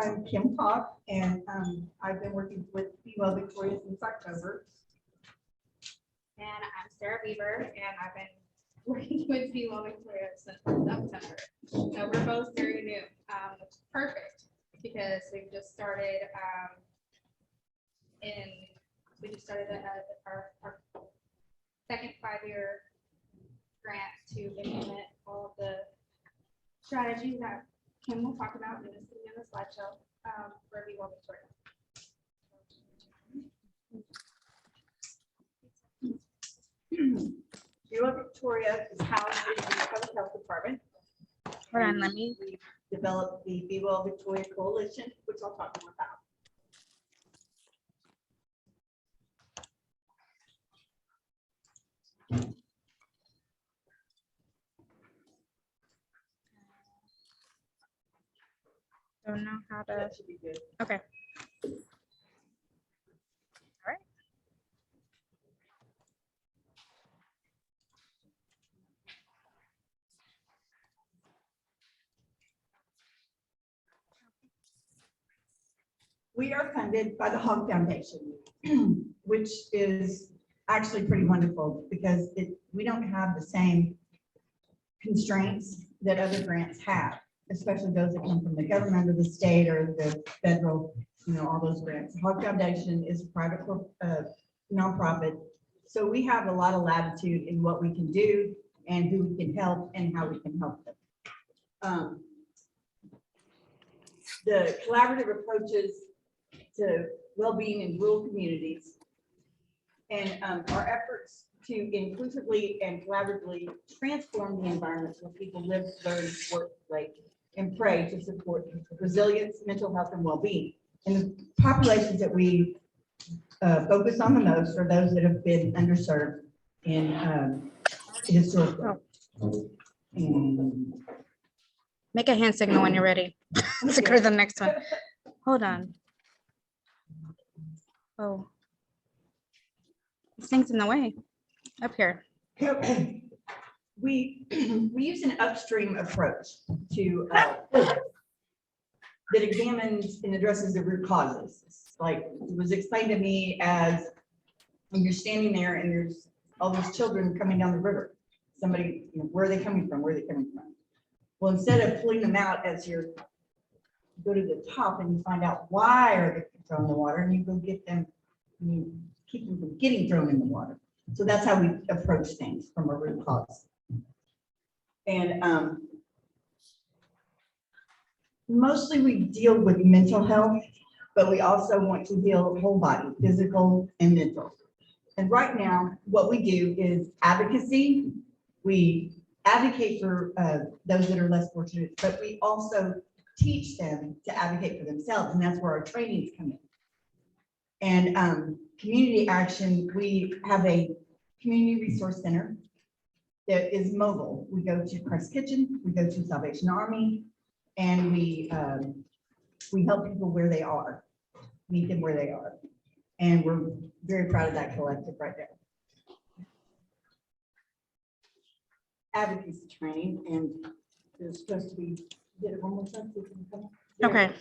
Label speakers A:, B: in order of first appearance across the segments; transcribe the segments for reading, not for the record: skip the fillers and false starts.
A: I'm Kim Cock, and I've been working with Be Well Victoria since October.
B: And I'm Sarah Beaver, and I've been working with Be Well Victoria since September. So we're both very new, which is perfect because we've just started our second 5-year grant to implement all of the strategies that Kim will talk about in the slideshow for Be Well Victoria.
A: Be Well Victoria is housed in the Public Health Department.
B: Hold on, let me.
A: We developed the Be Well Victoria Coalition, which I'll talk more about.
B: Don't know how to.
A: That should be good.
B: Okay. All right.
A: We are funded by the Hog Foundation, which is actually pretty wonderful because we don't have the same constraints that other grants have, especially those that come from the government or the state or the federal, all those grants. The Hog Foundation is a private nonprofit, so we have a lot of latitude in what we can do and who we can help and how we can help them. The collaborative approaches to well-being in rural communities and our efforts to inclusively and collaboratively transform the environments where people live, learn, work, play, and pray to support resilience, mental health, and well-being. And the populations that we focus on the most are those that have been underserved in historical.
B: Make a hand signal when you're ready. Let's go to the next one. Hold on. Oh, this thing's in the way. Up here.
A: We use an upstream approach to that examines and addresses the root causes. Like it was explained to me as when you're standing there and there's all these children coming down the river. Somebody, where are they coming from? Where are they coming from? Well, instead of pulling them out as you go to the top and you find out why are they thrown in the water, and you go get them, and you keep them from getting thrown in the water. So that's how we approach things from a root cause. And mostly we deal with mental health, but we also want to heal whole body, physical and mental. And right now, what we do is advocacy. We advocate for those that are less fortunate, but we also teach them to advocate for themselves, and that's where our trainings come in. And community action, we have a community resource center that is mobile. We go to Christ's Kitchen, we go to Salvation Army, and we help people where they are, meet them where they are. And we're very proud of that collective right there. Advocacy training, and there's supposed to be, get it one more time.
B: Okay.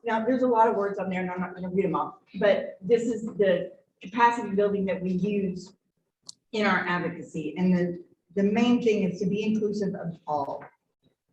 A: Now, there's a lot of words on there, and I'm not going to read them all, but this is the capacity building that we use in our advocacy. And the main thing is to be inclusive of all.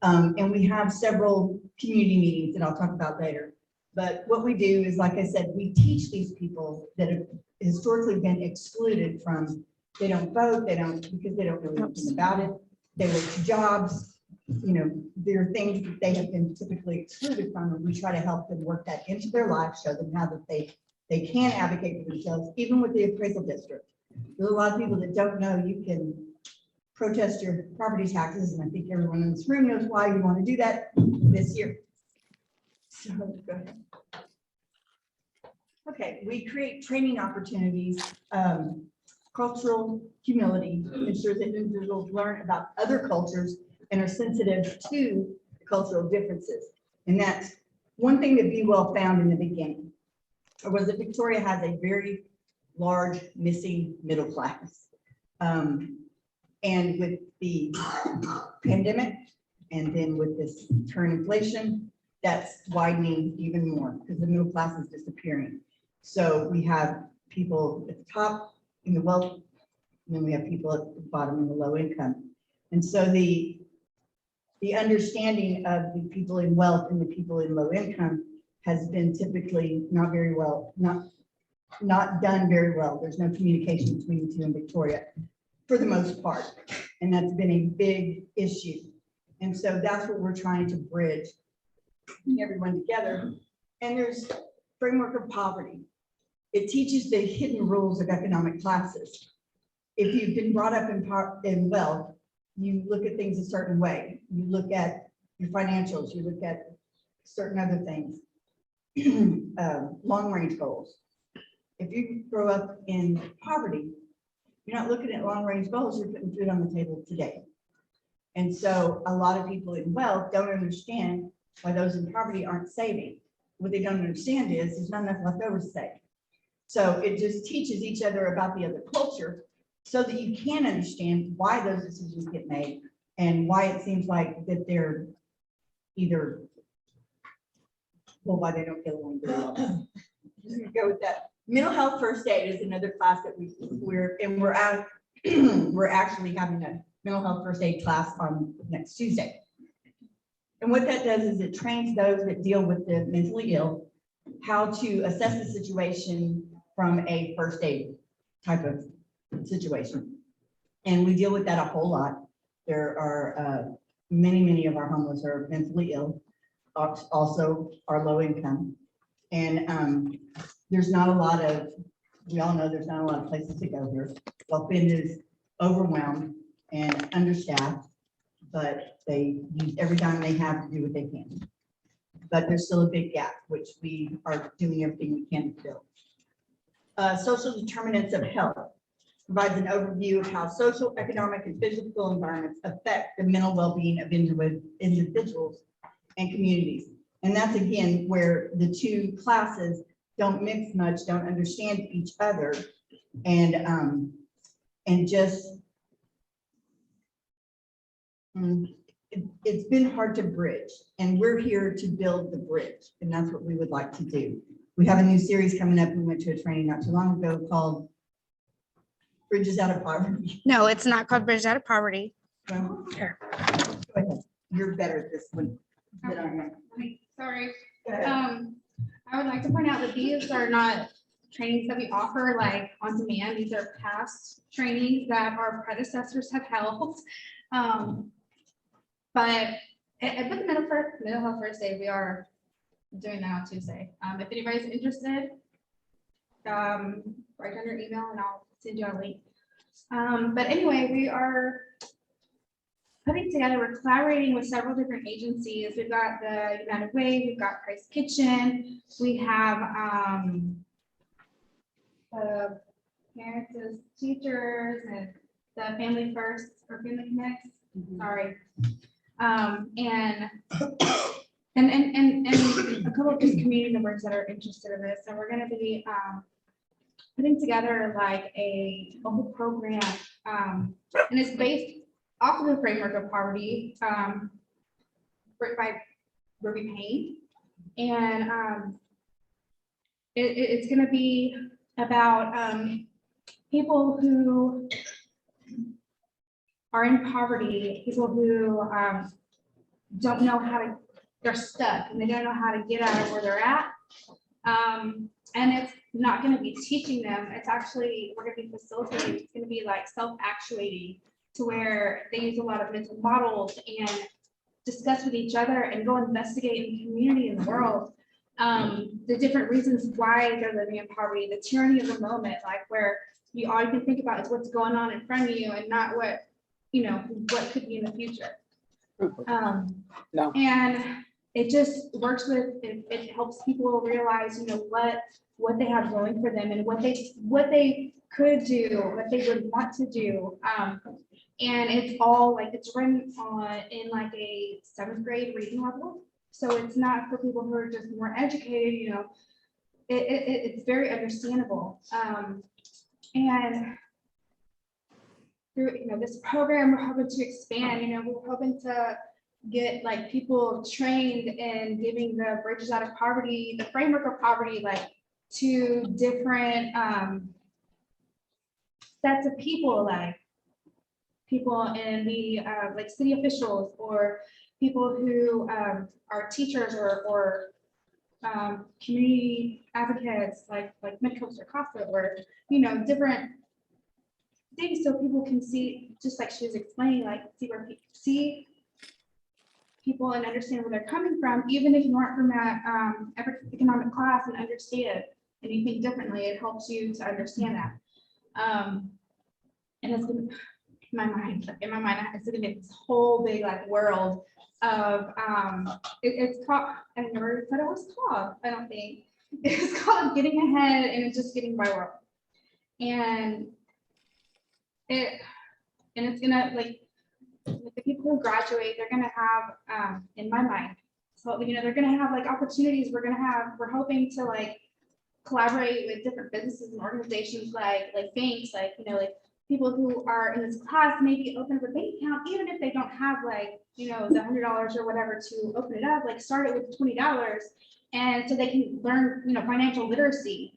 A: And we have several community meetings that I'll talk about later. But what we do is, like I said, we teach these people that have historically been excluded from, they don't vote, because they don't know anything about it. They work jobs. There are things that they have been typically excluded from, and we try to help them work that into their life, show them how that they can advocate for themselves, even with the appraisal district. There's a lot of people that don't know you can protest your property taxes, and I think everyone in this room knows why you want to do that this year. So go ahead. Okay, we create training opportunities. Cultural humility ensures that individuals learn about other cultures and are sensitive to cultural differences. And that's one thing that Be Well found in the beginning, was that Victoria has a very large missing middle class. And with the pandemic, and then with this current inflation, that's widening even more because the middle class is disappearing. So we have people at the top in the wealth, and then we have people at the bottom in the low income. And so the understanding of the people in wealth and the people in low income has been typically not very well, not done very well. There's no communication between the two in Victoria for the most part. And that's been a big issue. And so that's what we're trying to bridge everyone together. And there's framework of poverty. It teaches the hidden rules of economic classes. If you've been brought up in wealth, you look at things a certain way. You look at your financials, you look at certain other things, long range goals. If you grow up in poverty, you're not looking at long range goals, you're putting food on the table today. And so a lot of people in wealth don't understand why those in poverty aren't saving. What they don't understand is there's not enough left over to save. So it just teaches each other about the other culture so that you can understand why those decisions get made and why it seems like that they're either, well, why they don't get along very well. Just gonna go with that. Mental health first aid is another class that we're out. We're actually having a mental health first aid class on next Tuesday. And what that does is it trains those that deal with the mentally ill how to assess the situation from a first aid type of situation. And we deal with that a whole lot. There are many of our homeless are mentally ill, also are low income. And there's not a lot of, we all know there's not a lot of places to go here. Well, Bend is overwhelmed and understaffed, but they use every dime they have to do what they can. But there's still a big gap, which we are doing everything we can to fill. Social determinants of health provides an overview of how social, economic, and physical environments affect the mental well-being of individuals and communities. And that's again where the two classes don't mix much, don't understand each other, and just it's been hard to bridge, and we're here to build the bridge, and that's what we would like to do. We have a new series coming up. We went to a training not too long ago called Bridges Out of Poverty.
C: No, it's not called Bridge Out of Poverty.
A: Well,
C: Here.
A: go ahead. You're better at this one than I am.
B: Sorry.
A: Go ahead.
B: I would like to point out that these are not trainings that we offer like on demand. These are past trainings that our predecessors have held. But with the mental health first aid, we are doing that on Tuesday. If anybody's interested, write down your email and I'll send you a link. But anyway, we are putting together, we're collaborating with several different agencies. We've got the United Way, we've got Christ Kitchen, we have the parents as teachers and the Family First or Family Connects, sorry. And a couple of just community members that are interested in this. And we're going to be putting together like a whole program. And it's based off of the framework of poverty, written by Ruby Payne. And it's going to be about people who are in poverty, people who don't know how to, they're stuck and they don't know how to get out of where they're at. And it's not going to be teaching them. It's actually, we're going to be facilitating. It's going to be like self-actuating to where they use a lot of mental models and discuss with each other and go investigate in the community and the world the different reasons why they're living in poverty, the tyranny of the moment, like where you all you can think about is what's going on in front of you and not what, you know, what could be in the future.
D: No.
B: And it just works with, it helps people realize, you know, what they have going for them and what they could do, what they would want to do. And it's all like, it's written in like a 7th grade reading level. So it's not for people who are just more educated, you know, it's very understandable. And through, you know, this program, we're hoping to expand, you know, we're hoping to get like people trained in giving the bridges out of poverty, the framework of poverty, like to different sets of people, like people in the like city officials or people who are teachers or community advocates like Midcoast or CASA or, you know, different things so people can see, just like she was explaining, like see people and understand where they're coming from, even if you aren't from that economic class and understand and you think differently, it helps you to understand that. And it's been in my mind, it's gonna be this whole big like world of it's called, I never said it was called, I don't think. It's called getting ahead and it's just getting by world. And it's gonna like the people who graduate, they're gonna have in my mind, so you know, they're gonna have like opportunities. We're hoping to like collaborate with different businesses and organizations like banks, like, you know, like people who are in this class maybe open up a bank account, even if they don't have like, you know, the $100 or whatever to open it up, like start it with $20 and so they can learn, you know, financial literacy.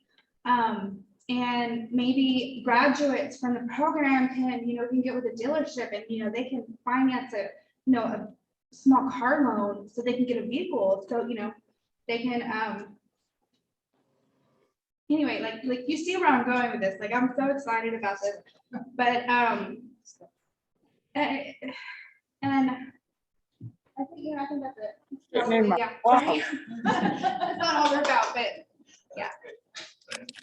B: And maybe graduates from the program can, you know, can get with a dealership and, you know, they can finance a, you know, a small car loan so they can get a vehicle. So, you know, they can, anyway, like you see where I'm going with this. Like, I'm so excited about this, but, and I think, yeah, I think that's it.
D: Never
B: Yeah,
D: mind.
B: sorry. That's not all we're about, but yeah.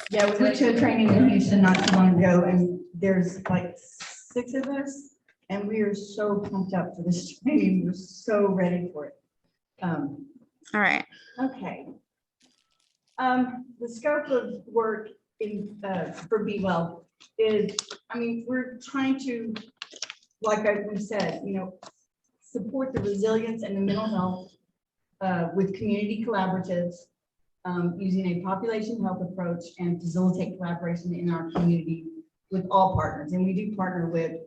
A: Yeah, we went to a training in Houston not too long ago, and there's like 6 of us, and we are so pumped up for this training. We're so ready for it.
C: All right.
A: Okay. The scope of work in for Be Well is, I mean, we're trying to, like we said, you know, support the resilience and the mental health with community collaboratives, using a population health approach and facilitate collaboration in our community with all partners. And we do partner with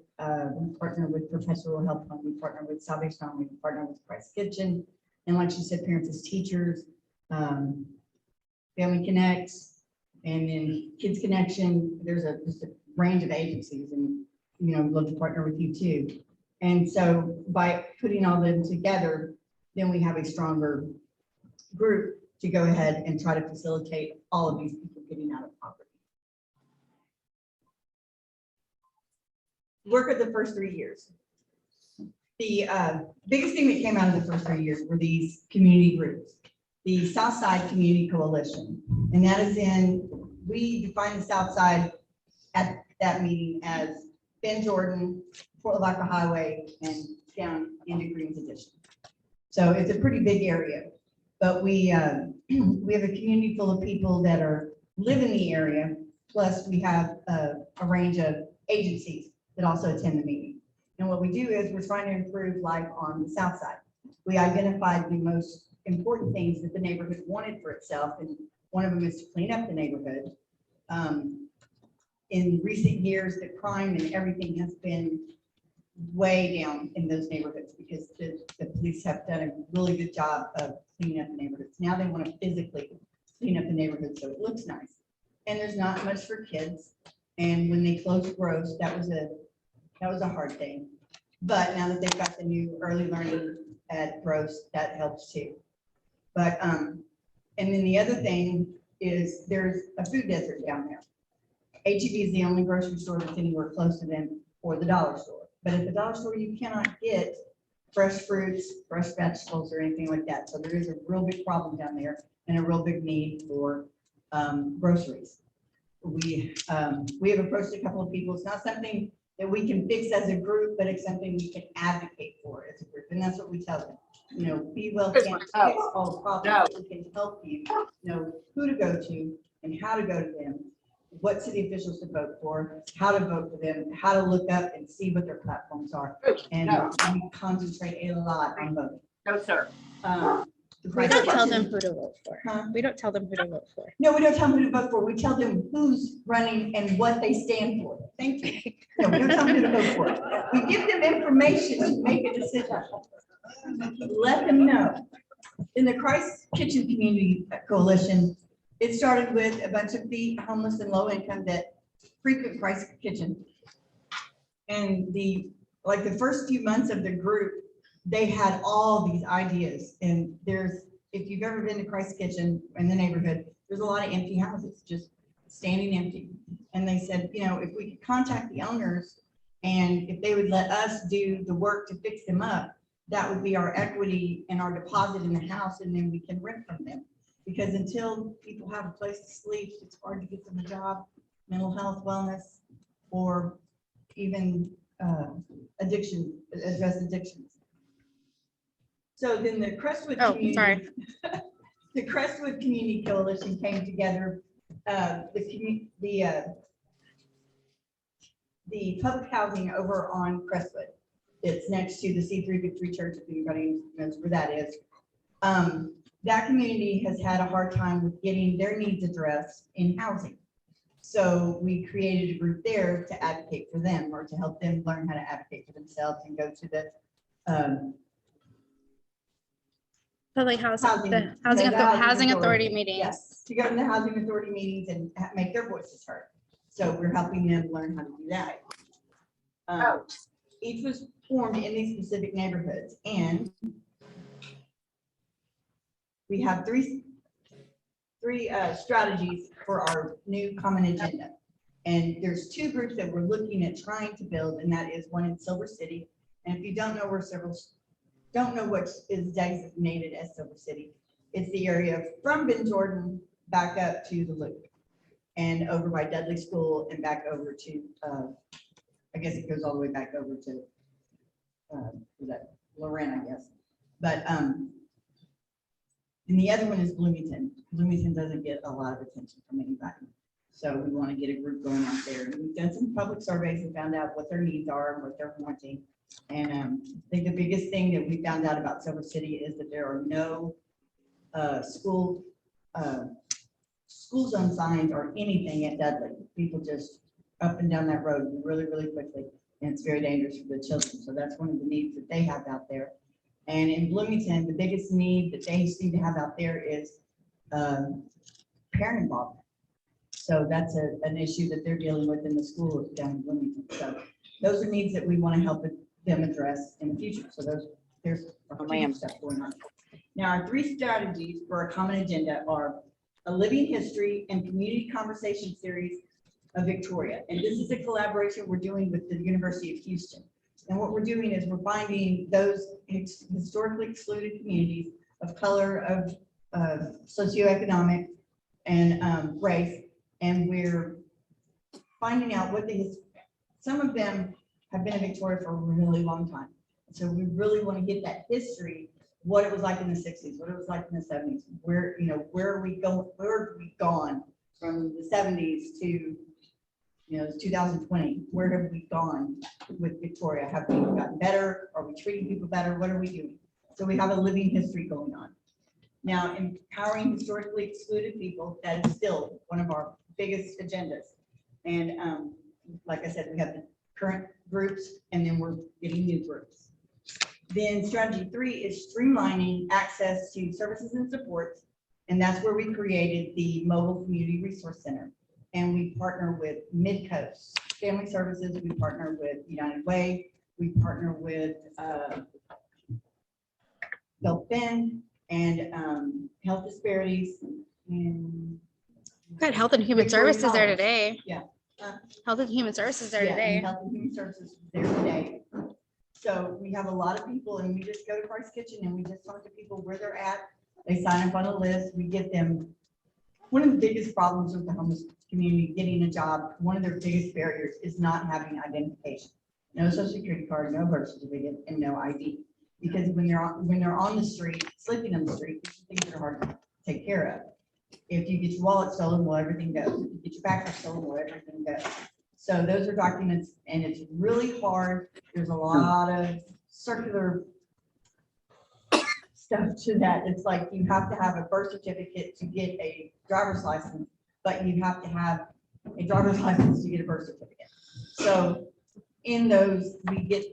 A: Professional Health Fund, we partner with Salvation Army, we partner with Christ Kitchen, and like she said, Parents as Teachers, Family Connects, and then Kids Connection. There's just a range of agencies, and you know, we'd love to partner with you too. And so by putting all them together, then we have a stronger group to go ahead and try to facilitate all of these people getting out of poverty. Work of the first 3 years. The biggest thing that came out of the first 3 years were these community groups. The Southside Community Coalition, and that is we define the Southside at that meeting as Ben Jordan, Fort Lavaca Highway, and down into Greens Addition. So it's a pretty big area. But we have a community full of people that live in the area, plus we have a range of agencies that also attend the meeting. And what we do is we're trying to improve life on the south side. We identified the most important things that the neighborhood wanted for itself, and one of them is to clean up the neighborhood. In recent years, the crime and everything has been way down in those neighborhoods because the police have done a really good job of cleaning up the neighborhoods. Now they want to physically clean up the neighborhood so it looks nice. And there's not much for kids. And when they closed Gross, that was a hard thing. But now that they've got the new early learning at Gross, that helps too. But and then the other thing is there's a food desert down there. HEB is the only grocery store that's anywhere close to them, or the dollar store. But at the dollar store, you cannot get fresh fruits, fresh vegetables, or anything like that. So there is a real big problem down there and a real big need for groceries. We have approached a couple of people. It's not something that we can fix as a group, but it's something we can advocate for as a group. And that's what we tell them. You know, Be Well can't fix all the problems. We can help you know who to go to and how to go to them, what city officials to vote for, how to vote for them, how to look up and see what their platforms are. And we concentrate a lot on voting.
D: No, sir.
C: We don't tell them who to vote for.
A: Huh?
C: We don't tell them who to vote for.
A: No, we don't tell them who to vote for. We tell them who's running and what they stand for. Thank you. No, we don't tell them who to vote for. We give them information to make a decision. let them know. In the Christ Kitchen Community Coalition, it started with a bunch of the homeless and low income that frequent Christ Kitchen. And like the first few months of the group, they had all these ideas. And if you've ever been to Christ Kitchen in the neighborhood, there's a lot of empty houses, just standing empty. And they said, if we could contact the owners and if they would let us do the work to fix them up, that would be our equity and our deposit in the house, and then we can rent from them. Because until people have a place to sleep, it's hard to get them a job, mental health, wellness, or even address addictions. So then the Crestwood community, the Crestwood Community Coalition came together. The public housing over on Crestwood. It's next to the C3 Victory Church, if anybody knows where that is. That community has had a hard time with getting their needs addressed in housing. So we created a group there to advocate for them, or to help them learn how to advocate for themselves and go to the
C: Public
A: Housing
C: authority meetings.
A: Yes, to go to the housing authority meetings and make their voices heard. So we're helping them learn how to do that. Each was formed in these specific neighborhoods, and we have three strategies for our new common agenda. And there's two groups that we're looking at trying to build, and that is one in Silver City. And if you don't know what is designated as Silver City, it's the area from Ben Jordan back up to the Loop and over by Dudley School and back over to, I guess it goes all the way back over to that Lorraine, I guess. But and the other one is Bloomington. Bloomington doesn't get a lot of attention from anybody. So we want to get a group going out there. And we've done some public surveys and found out what their needs are and what they're wanting. And I think the biggest thing that we found out about Silver City is that there are no school zone signs or anything at Dudley. People just up and down that road really, really quickly. And it's very dangerous for the children. So that's one of the needs that they have out there. And in Bloomington, the biggest need that they seem to have out there is parent involvement. So that's an issue that they're dealing with in the school down in Bloomington. So those are needs that we want to help them address in the future. So there's stuff going on. Now, our three strategies for a common agenda are a living history and community conversation series of Victoria. And this is a collaboration we're doing with the University of Houston. And what we're doing is we're finding those historically excluded communities of color, of socioeconomic and race, and we're finding out what some of them have been in Victoria for a really long time. So we really want to get that history, what it was like in the 60s, what it was like in the 70s, where are we going, where have we gone from the 70s to 2020, where have we gone with Victoria? Have we gotten better? Are we treating people better? What are we doing? So we have a living history going on. Now, empowering historically excluded people, that is still one of our biggest agendas. And like I said, we have the current groups and then we're getting new groups. Then strategy 3 is streamlining access to services and supports. And that's where we created the Mobile Community Resource Center. And we partner with Midcoast Family Services. We partner with United Way. We partner with Bill Finn and Health Disparities. And
C: Got Health and Human
A: Victoria
C: Services there
A: College.
C: today.
A: Yeah.
C: Health and Human Services there
A: Yeah,
C: today.
A: and Health and Human Services is there today. So we have a lot of people, and we just go to Christ Kitchen and we just talk to people where they're at. They sign up on a list. We get them. One of the biggest problems with the homeless community getting a job, one of their biggest barriers is not having identification. No social security card, no birth certificate, and no ID. Because when they're on the street, sleeping on the street, things are hard to take care of. If you get your wallet stolen, well, everything goes. If you get your backpack stolen, well, everything goes. So those are documents, and it's really hard. There's a lot of circular stuff to that. It's like you have to have a birth certificate to get a driver's license, but you have to have a driver's license to get a birth certificate. So in those, we get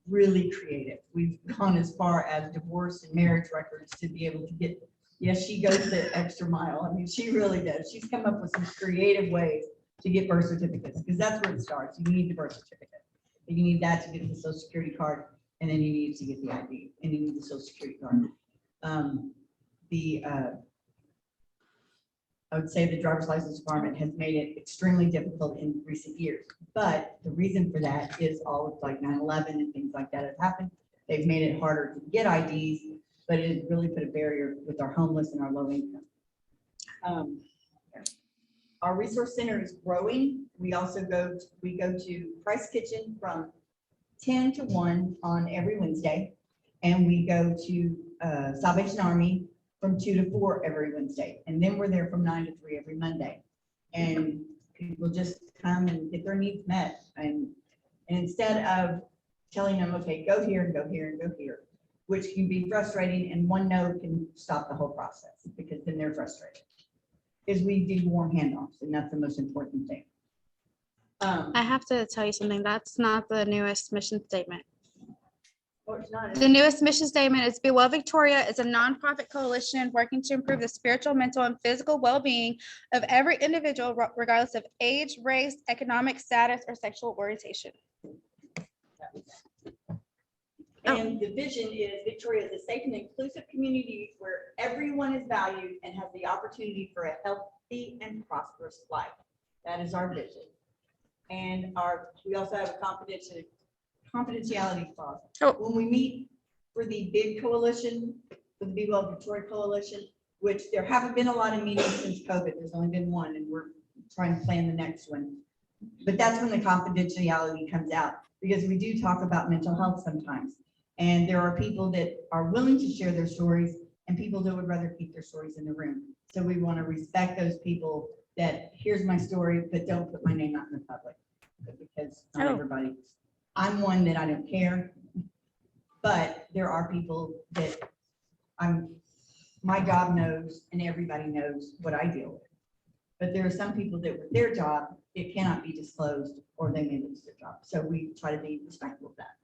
A: really creative. We've gone as far as divorce and marriage records to be able to get, yes, she goes the extra mile. I mean, she really does. She's come up with some creative ways to get birth certificates, because that's where it starts. You need the birth certificate. And you need that to get the social security card, and then you need to get the ID, and you need the social security card. I would say the driver's license requirement has made it extremely difficult in recent years. But the reason for that is all of like 9/11 and things like that have happened. They've made it harder to get IDs, but it has really put a barrier with our homeless and our low income. Our resource center is growing. We also go to Price Kitchen from 10 to 1 on every Wednesday. And we go to Salvation Army from 2 to 4 every Wednesday. And then we're there from 9 to 3 every Monday. And people just come and get their needs met. And instead of telling them, okay, go here and go here and go here, which can be frustrating, and one no can stop the whole process because then they're frustrated, is we do warm handoffs, and that's the most important thing.
C: I have to tell you something. That's not the newest mission statement.
A: Or it's not.
C: The newest mission statement is Be Well Victoria is a nonprofit coalition working to improve the spiritual, mental, and physical well-being of every individual, regardless of age, race, economic status, or sexual orientation.
A: And the vision is Victoria is a safe and inclusive community where everyone is valued and has the opportunity for a healthy and prosperous life. That is our vision. And we also have a confidentiality clause.
C: Oh.
A: When we meet for the big coalition, for the Be Well Victoria Coalition, which there haven't been a lot of meetings since COVID, there's only been one, and we're trying to plan the next one. But that's when the confidentiality comes out, because we do talk about mental health sometimes. And there are people that are willing to share their stories and people that would rather keep their stories in the room. So we want to respect those people that here's my story, but don't put my name out in the public, because not everybody. I'm one that I don't care, but there are people that my job knows and everybody knows what I deal with. But there are some people that with their job, it cannot be disclosed or they may lose their job. So we try to be respectful of that.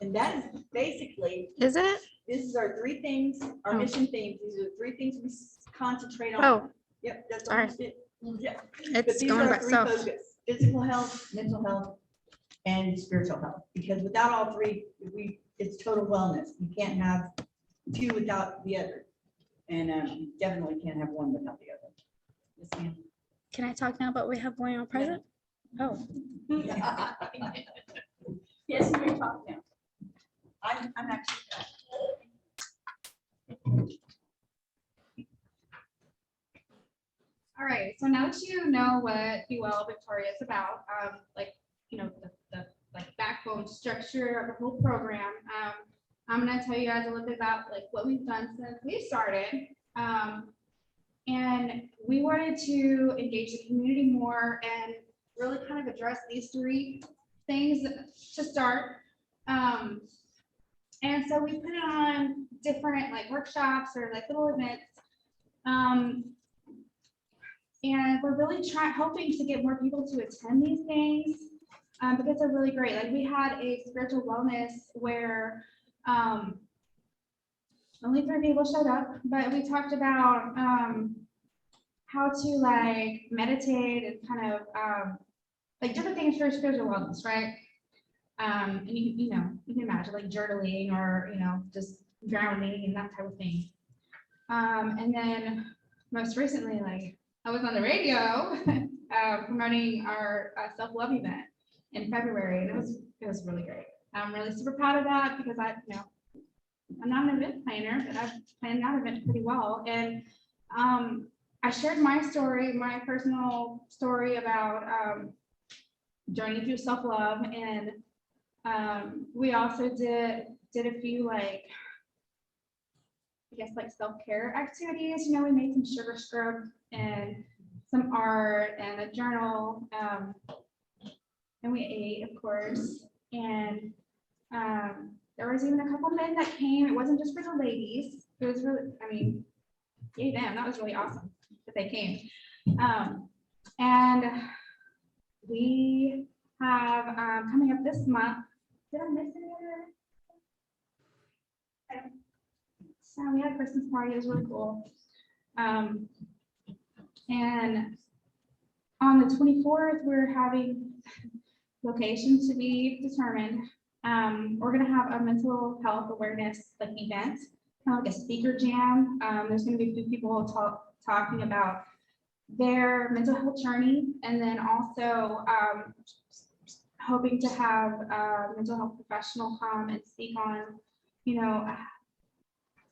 A: And that is basically,
C: Is it?
A: this is our 3 things, our
C: Oh.
A: mission themes. These are the 3 things we concentrate on.
C: Oh,
A: Yep, that's
C: Sorry.
A: almost it. Yeah. But
C: it's
A: these
C: going
A: are our
C: by
A: 3
C: itself.
A: focus: physical health, mental health, and spiritual health. Because without all 3, it's total wellness. You can't have 2 without the other. And you definitely can't have 1 without the other. Yes, ma'am.
C: Can I talk now about we have one present? Oh,
A: Yes, you may talk now. I'm actually.
B: All right, so now that you know what Be Well Victoria is about, like, you know, the like backbone structure of the whole program, I'm gonna tell you guys a little bit about like what we've done since we started. And we wanted to engage the community more and really kind of address these 3 things to start. And so we put on different like workshops or like little events. And we're really hoping to get more people to attend these things because they're really great. Like we had a spiritual wellness where only 3 people showed up, but we talked about how to like meditate and kind of like different things for spiritual wellness, right? And you know, you can imagine like journaling or, you know, just grounding and that type of thing. And then most recently, like I was on the radio promoting our self-love event in February, and it was really great. I'm really super proud of that because I'm not an event planner, but I've planned that event pretty well. And I shared my story, my personal story about journey through self-love, and we also did a few like, I guess like self-care activities. You know, we made some sugar scrub and some art and a journal, and we ate, of course. And there was even a couple men that came. It wasn't just for the ladies. It was really, I mean, yay them. That was really awesome that they came. And we have coming up this month, Did I miss any other? So we had a Christmas party, it was really cool. And on the 24th, we're having locations to be determined. We're gonna have a mental health awareness like event, kind of like a speaker jam. There's gonna be a few people talking about their mental health journey, and then also hoping to have a mental health professional come and speak on, you know,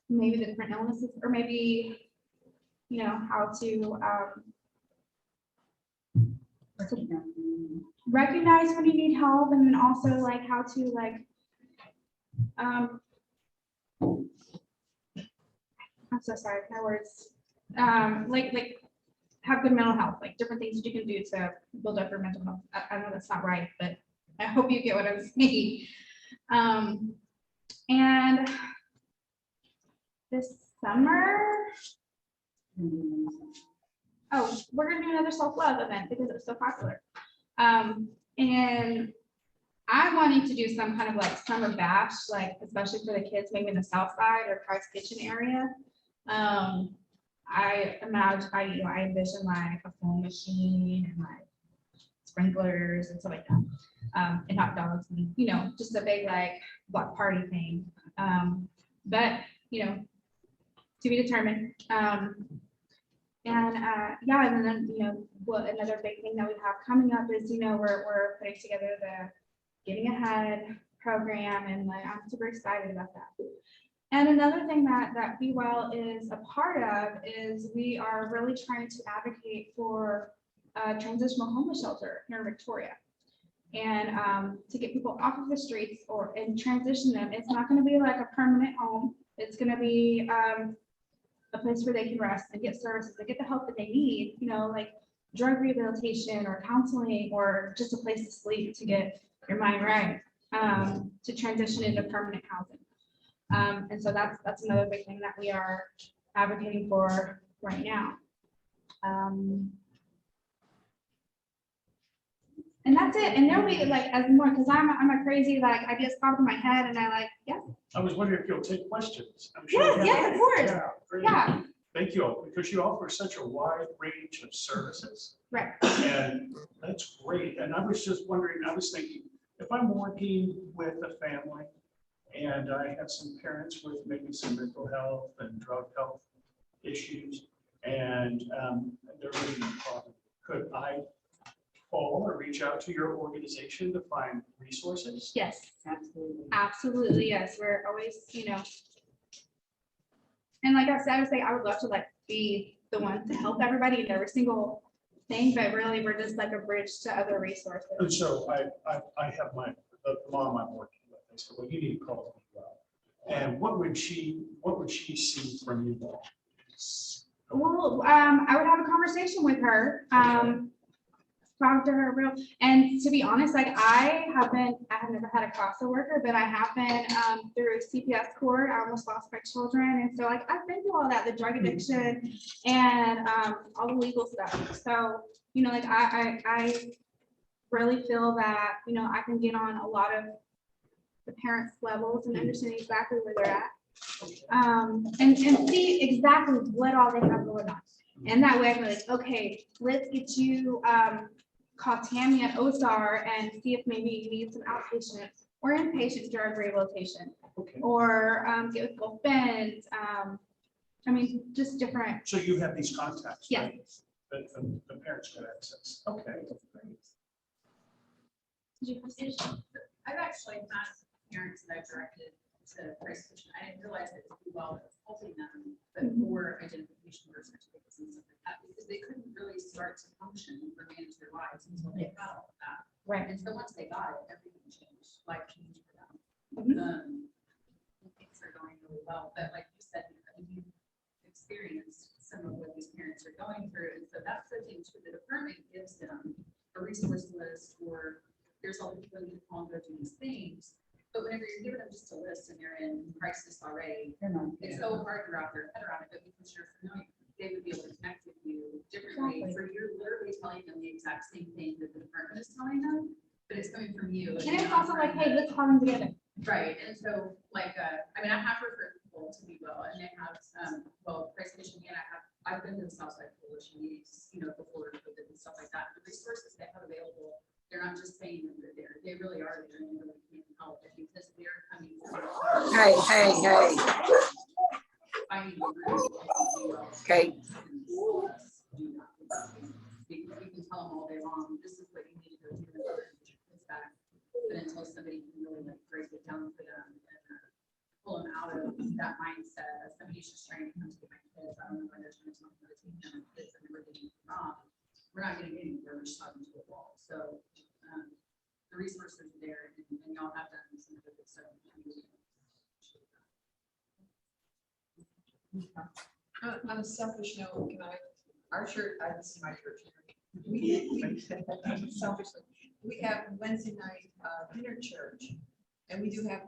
B: maybe the different illnesses, or maybe, you know, how to recognize when you need help, and then also like how to like I'm so sorry, my words. Like have good mental health, like different things that you can do to build up your mental health. I know that's not right, but I hope you get what I'm saying. And this summer, oh, we're gonna do another self-love event because it was so popular. And I'm wanting to do some kind of like summer bash, like especially for the kids, maybe in the south side or Christ Kitchen area. I imagine, I envision like a foam machine and like sprinklers and stuff like that, and hot dogs and, you know, just a big like block party thing. But, you know, to be determined. Yeah, and then, you know, what another big thing that we have coming up is, you know, we're putting together the Getting Ahead program, and like, I'm super excited about that. And another thing that Be Well is a part of is we are really trying to advocate for a transitional homeless shelter here in Victoria. And to get people off of the streets and transition them. It's not going to be like a permanent home. It's going to be a place where they can rest and get services and get the help that they need, you know, like drug rehabilitation or counseling, or just a place to sleep to get your mind right, to transition into permanent housing. And so that's another big thing that we are advocating for right now. And that's it. And there'll be like as more, because I'm a crazy, like ideas pop in my head, and I like, yeah.
E: I was wondering if you'll take questions. I'm sure
B: Yes,
E: you
B: yes,
E: have.
B: of course.
E: Yeah, great.
B: Yeah.
E: Thank you all, because you offer such a wide range of services,
B: Right.
E: and that's great. And I was just wondering, I was thinking, if I'm working with a family and I have some parents with maybe some mental health and drug health issues, and they're really in problem, could I call or reach out to your organization to find resources?
B: Yes.
A: Absolutely.
B: Absolutely, yes. We're always, you know. And like I said, I would love to like be the one to help everybody in every single thing, but really we're just like a bridge to other resources.
E: And so I have the mom I'm working with. I said, well, you need to call me. And what would she see from you all?
B: Well, I would have a conversation with her, talk to her and to be honest, like I have never had a CASA worker, but I have been through CPS court. I almost lost my children. And so like I've been through all that, the drug addiction and all the legal stuff. So, you know, like I really feel that, you know, I can get on a lot of the parents' levels and understand exactly where they're at. And see exactly what all they have going on. And that way I'm like, okay, let's get you call Tammy at OSAR and see if maybe you need some outpatient or inpatient drug rehabilitation,
E: Okay.
B: or get with both beds. I mean, just different.
E: So you have these contacts,
B: Yeah.
E: right? That the parents could access. Okay.
F: I've actually had parents that I've directed to Christ Kitchen. I didn't realize that well, it was helping them, but for identification birth certificates and stuff like that, because they couldn't really start to function or manage their lives until they got all of that.
B: Right.
F: And so once they got it, everything changed, life changed for them. Things are going really well, but like you said, you experienced some of what these parents are going through, and so that's the thing too. The department gives them a resource list, or here's all the people you can call and go do these things. But whenever you're giving them just a list and they're in crisis already, it's so hard to wrap their head around it. But because you're familiar, they would be able to connect with you differently.
B: Exactly.
F: So you're literally telling them the exact same thing that the department is telling them, but but it's coming from you.
B: And
F: you're
B: it's
F: not
B: also like,
F: trying
B: hey,
F: to-
B: let's call them together.
F: Right, and so like, I mean, I have referred people to be well, and they have, well, Christ Mission, and I've been to the Southside Coalition meetings, you know, before COVID and stuff like that. The resources they have available, they're not just saying that they're there, they really are there and they really can help because they're coming from.
D: Hey, hey, hey.
F: Finding the root of the well.
D: Okay.
F: Because we can tell them all day long, this is what you need to go do in order to get your kids back. But until somebody can really like break it down for them and pull them out of that mindset of somebody's just trying to come to get my kids, I don't know why they're trying to tell me how to take care of my kids and we're getting it wrong. We're not getting anywhere, we're just talking to a wall. So the resources are there and y'all have done some of the good stuff.
G: On a selfish note, our church, this is my church. Selfishly, we have Wednesday night dinner church, and we do have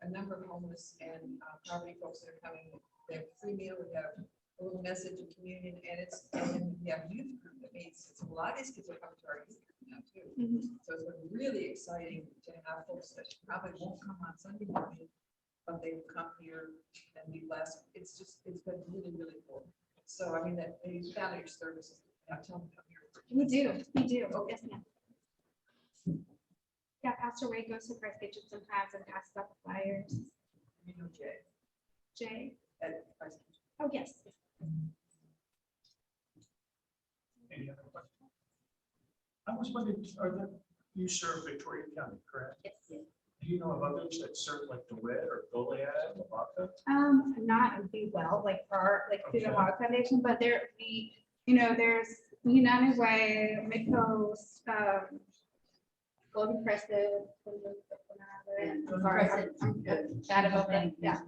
G: a number of homeless and poverty folks that are coming. They have free meal, we have a little message of communion, and we have youth group that means, a lot of these kids are coming to our youth group now too. So it's been really exciting to have folks that probably won't come on Sunday morning, but they will come here and be blessed. It's been really, really cool. So I mean, that they value your services. Yeah, tell them to come here.
B: We do. Oh, yes, ma'am. Yeah, Pastor Wade goes to Christ Kitchen sometimes and passes out the flyers.
G: You know, Jay.
B: Jay?
G: at Christ.
B: Oh, yes.
E: Any other questions? I was wondering, you serve Victoria County, correct?
B: Yes.
E: Do you know of others that serve like DeWitt or Goliad, Lavaca?
B: Not a big well, like for our, like through the
E: Okay.
B: Hog Foundation, but there's United Way, Midcoast, Golden Crescent. Sorry, I'm bad about that, yeah.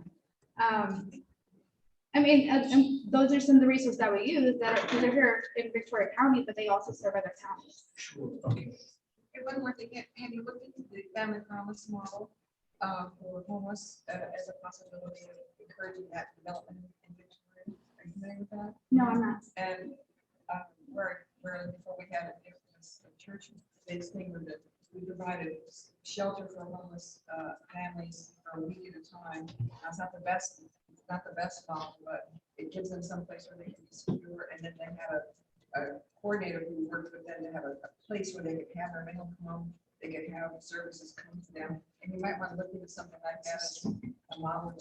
B: I mean, and those are some of the resources that we use that are, they're here in Victoria County, but they also serve other counties.
E: Sure, okay.
G: And one more thing, have you looked into the family promise model for homeless as a possibility of encouraging that development in Victoria? Are you familiar with that?
B: No, I'm not.
G: And where before we had it, there was a church, this thing with it, we provided shelter for homeless families for a week at a time. That's not the best model, but it gives them some place where they can be secure. And then they had a coordinator who worked with them to have a place where they could have their mail come home. They could have services come to them. And you might want to look into something like that as a model.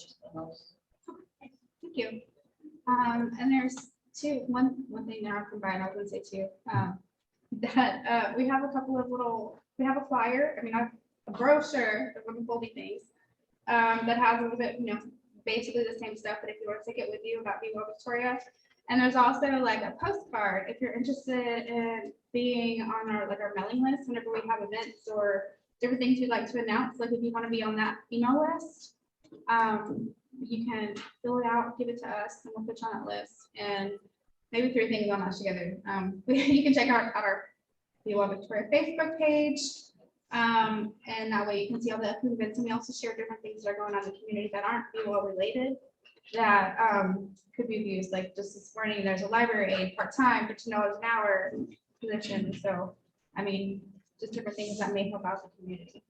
B: Thank you. And there's one thing that I'll combine, I was gonna say too, that we have a couple of we have a flyer, a brochure, the little foldy things, that has a little bit, basically the same stuff, but if you want to take it with you about Be Well Victoria. And there's also like a postcard, if you're interested in being on our mailing list, whenever we have events or different things we'd like to announce, like if you want to be on that email list, you can fill it out, give it to us, and we'll put you on that list. And maybe 3 things on that together. You can check out our Be Well Victoria Facebook page. And that way you can see all the upcoming events. And we also share different things that are going on in the community that aren't Be Well related that could be used. Like just this morning, there's a library aide part-time for $2 an hour position. So, just different things that may help out the community.